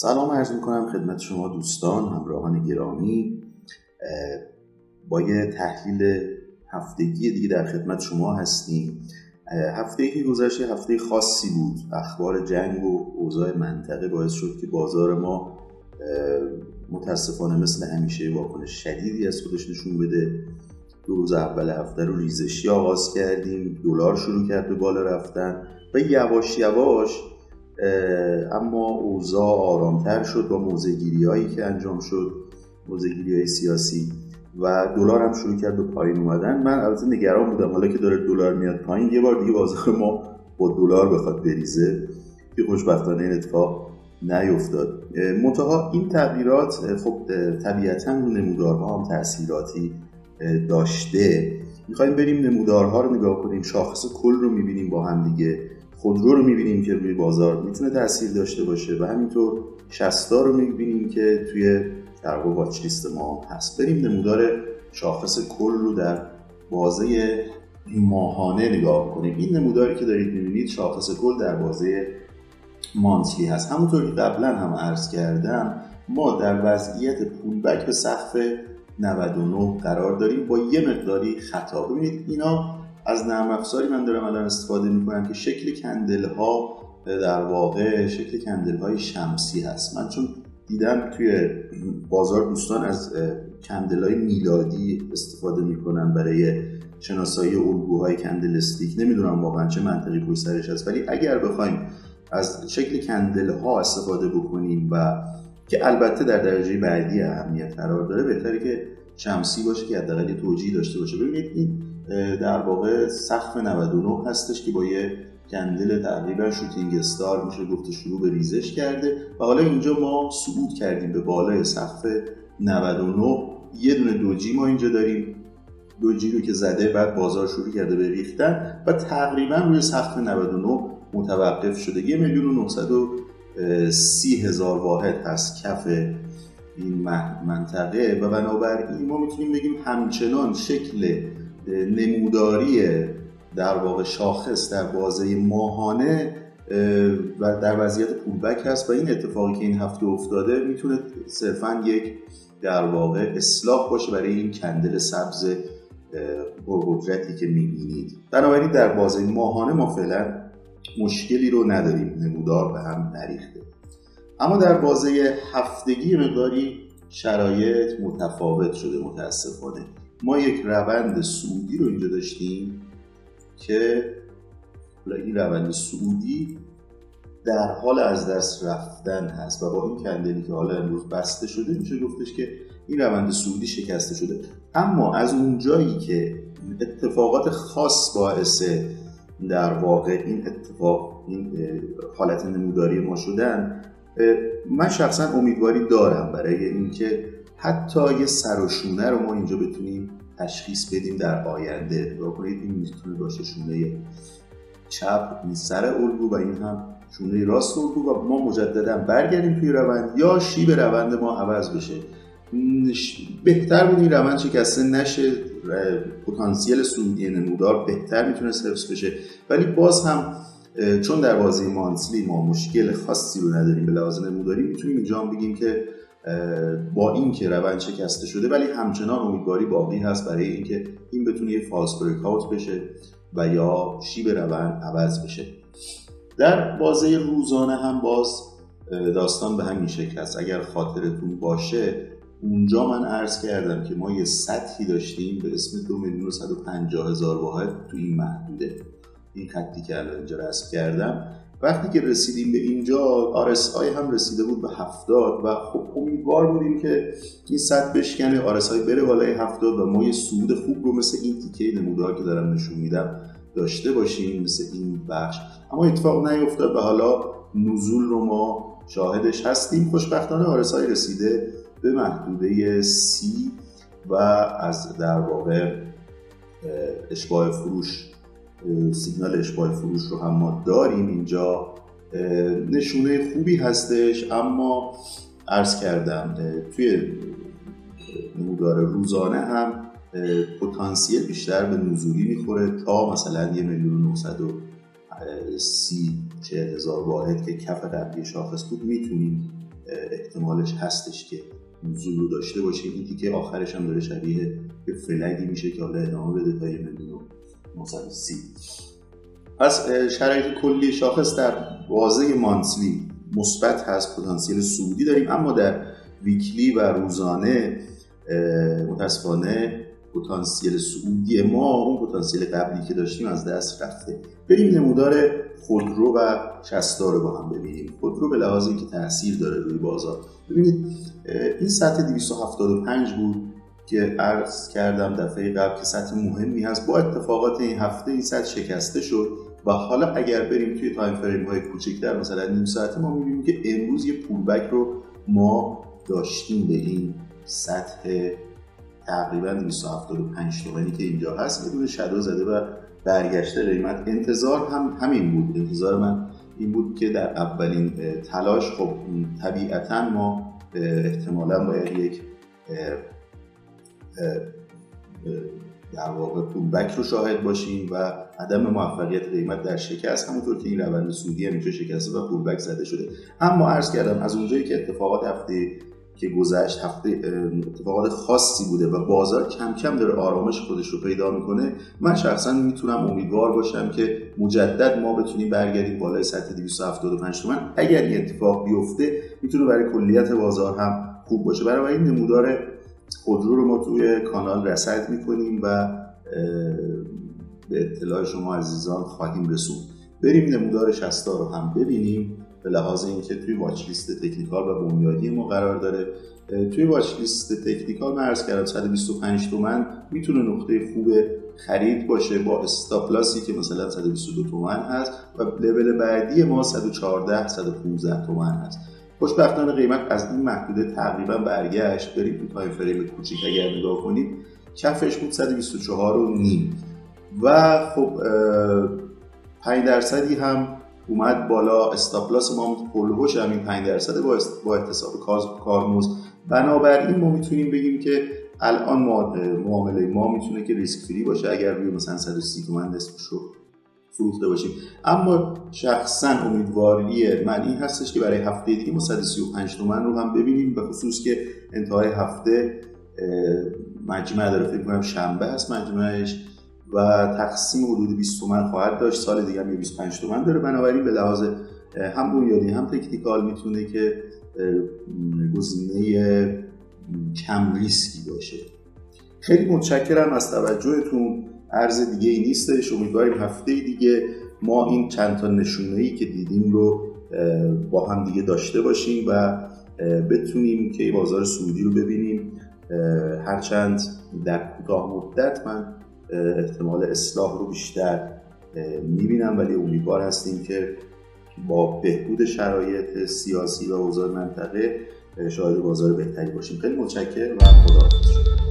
سلام عرض میکنم خدمت شما دوستان همراهان گرامی. با یه تحلیل هفتگی دیگه در خدمت شما هستیم. هفته‌ای که گذشته هفته خاصی بود. اخبار جنگ و اوضاع منطقه باعث شد که بازار ما متاسفانه مثل همیشه واکنش شدیدی از خودش نشون بده. 2 روز اول هفته رو ریزشی آغاز کردیم، دلار شروع کرد به بالا رفتن و یواش یواش اما اوضاع آرامتر شد با موضع‌گیری‌هایی که انجام شد، موضع‌گیری‌های سیاسی، و دلار هم شروع کرد به پایین اومدن. من البته نگران بودم حالا که داره دلار میاد پایین یه بار دیگه بازار ما با دلار بخواد بریزه، که خوشبختانه این اتفاق نیفتاد. منتها این تغییرات خب طبیعتاً رو نمودارها هم تأثیراتی داشته. می‌خوایم بریم نمودارها رو نگاه کنیم، شاخص کل رو می‌بینیم با هم دیگه، خودرو رو می‌بینیم که روی بازار میتونه تأثیر داشته باشه و همینطور 60 رو می‌بینیم که توی در واقع واچ لیست ما هست. بریم نمودار شاخص کل رو در بازه ماهانه نگاه کنیم. این نموداری که دارید می‌بینید شاخص کل در بازه مانتلی هست. همونطور که قبلا هم عرض کردم ما در وضعیت پولبک به سقف 99 قرار داریم با یه مقداری خطا. ببینید اینا از نرم افزاری من دارم الان استفاده میکنم که شکل کندل ها در واقع شکل کندل های شمسی هست. من چون دیدم توی بازار دوستان از کندل های میلادی استفاده میکنن برای شناسایی الگوهای کندل استیک، نمیدونم واقعا چه منطقی پشت سرش هست، ولی اگر بخوایم از شکل کندل ها استفاده بکنیم و که البته در درجه بعدی اهمیت قرار داره، بهتره که شمسی باشه که حداقل یه توجیه داشته باشه. ببینید این در واقع سقف 99 هستش که با یه کندل تقریبا شوتینگ استار میشه گفت شروع به ریزش کرده و حالا اینجا ما صعود کردیم به بالای سقف 99. یه دونه دوجی ما اینجا داریم، دوجی رو که زده بعد بازار شروع کرده به ریختن و تقریبا روی سقف 99 متوقف شده. 1,930,000 واحد هست کف این منطقه و بنابراین ما میتونیم بگیم همچنان شکل نموداری در واقع شاخص در بازه ماهانه و در وضعیت پولبک هست و این اتفاقی که این هفته افتاده میتونه صرفاً یک در واقع اصلاح باشه برای این کندل سبز پرقدرتی که میبینید. بنابراین در بازه ماهانه ما فعلا مشکلی رو نداریم، نمودار به هم نریخته. اما در بازه هفتگی مقداری شرایط متفاوت شده متاسفانه. ما یک روند صعودی رو اینجا داشتیم که این روند صعودی در حال از دست رفتن هست و با این کندلی که حالا امروز بسته شده میشه گفتش که این روند صعودی شکسته شده. اما از اونجایی که اتفاقات خاص باعث در واقع این حالت نموداری ما شدن، من شخصا امیدواری دارم برای اینکه حتی یه سر و شونه رو ما اینجا بتونیم تشخیص بدیم در آینده. بکنید این میتونه باشه شونه چپ، این سر الگو و این هم شونه راست الگو و ما مجددا برگردیم توی روند یا شیب روند ما عوض بشه. بهتر بود این روند شکسته نشه، پتانسیل صعودی نمودار بهتر میتونه حفظ بشه، ولی باز هم چون در بازه مانتلی ما مشکل خاصی رو نداریم به لحاظ نموداری، میتونیم اینجا هم بگیم که با این که روند شکسته شده ولی همچنان امیدواری باقی هست برای اینکه این بتونه یه فالس بریک اوت بشه و یا شیب روند عوض بشه. در بازه روزانه هم باز داستان به همین شکل است. اگر خاطرتون باشه اونجا من عرض کردم که ما یه سطحی داشتیم به اسم 2,150,000 واحد تو این محدوده، این خطی که الان اینجا رسم کردم. وقتی که رسیدیم به اینجا RSI هم رسیده بود به 70 و خب امیدوار بودیم که این سطح بشکنه، RSI بره بالای 70 و ما یه صعود خوب رو مثل این تیکه نمودار که دارم نشون میدم داشته باشیم، مثل این بخش. اما اتفاق نیفتاد و حالا نزول رو ما شاهدش هستیم. خوشبختانه RSI رسیده به محدوده 30 و از در واقع اشباع فروش، سیگنال اشباع فروش رو هم ما داریم. اینجا نشونه خوبی هستش، اما عرض کردم توی نمودار روزانه هم پتانسیل بیشتر به نزولی میخوره تا مثلا 1,930,000 واحد که کف قبلی شاخص بود میتونیم احتمالش هستش که نزول رو داشته باشیم. این تیکه آخرش هم داره شبیه به فلگی میشه که حالا ادامه بده تا 1,930,000. پس شرایط کلی شاخص در بازه مانتلی مثبت هست، پتانسیل صعودی داریم، اما در ویکلی و روزانه متاسفانه پتانسیل صعودی ما اون پتانسیل قبلی که داشتیم از دست رفته. بریم نمودار خودرو و شصتا رو با هم ببینیم. خودرو به لحاظ اینکه تاثیر داره روی بازار، ببینید این سطح 275 بود که عرض کردم دفعه قبل که سطح مهمی هست. با اتفاقات این هفته این سطح شکسته شد و حالا اگر بریم توی تایم فریم های کوچکتر مثلا نیم ساعته ما می‌بینیم که امروز یه پولبک رو ما داشتیم به این سطح تقریبا 275 تومانی که اینجا هست. یه دونه شادو زده و برگشته قیمت. انتظار هم همین بود. انتظار من این بود که در اولین تلاش خب طبیعتاً ما احتمالاً باید یک در واقع پولبک رو شاهد باشیم و عدم موفقیت قیمت در شکست، همونطور که این روند صعودی هم اینجا شکسته و پولبک زده شده. اما عرض کردم از اونجایی که اتفاقات هفته که گذشت اتفاقات خاصی بوده و بازار کم کم داره آرامش خودش رو پیدا میکنه، من شخصا میتونم امیدوار باشم که مجدد ما بتونیم برگردیم بالای سطح 275 تومن. اگر این اتفاق بیفته میتونه برای کلیت بازار هم خوب باشه. برای این نمودار خودرو رو ما توی کانال رصد میکنیم و به اطلاع شما عزیزان خواهیم رسوند. بریم نمودار شصتا رو هم ببینیم به لحاظ اینکه توی واچ لیست تکنیکال و بنیادی ما قرار داره. توی واچ لیست تکنیکال من عرض کردم 125 تومن میتونه نقطه خوب خرید باشه با استاپ لاسی که مثلا 122 تومن هست و لول بعدی ما 114 115 تومن هست. خوشبختانه قیمت از این محدوده تقریبا برگشت. بریم تو تایم فریم کوچیک اگر نگاه کنید کفش بود 124.5 و خب 5% هم اومد بالا. استاپ لاس ما پلوش همین 5% با احتساب کارمزد. بنابراین ما میتونیم بگیم که الان معامله ما میتونه که ریسک فری باشه اگر روی مثلا 130 تومن نصفش رو فروخته باشیم. اما شخصا امیدواری من این هستش که برای هفته دیگه ما 135 تومن رو هم ببینیم، به خصوص که انتهای هفته مجمع داره، فکر کنم شنبه است مجمعش و تقسیم حدود 20 تومن خواهد داشت. سال دیگه هم 25 تومن داره. بنابراین به لحاظ هم بنیادی هم تکنیکال میتونه که گزینه کم ریسکی باشه. خیلی متشکرم از توجهتون. عرض دیگه ای نیستش. امیدواریم هفته دیگه ما این چند تا نشونه‌ای که دیدیم رو با هم دیگه داشته باشیم و بتونیم که بازار سعودی رو ببینیم. هرچند در کوتاه مدت من احتمال اصلاح رو بیشتر میبینم، ولی امیدوار هستیم که با بهبود شرایط سیاسی و اوضاع منطقه شاهد بازار بهتری باشیم. خیلی متشکرم و خداحافظ.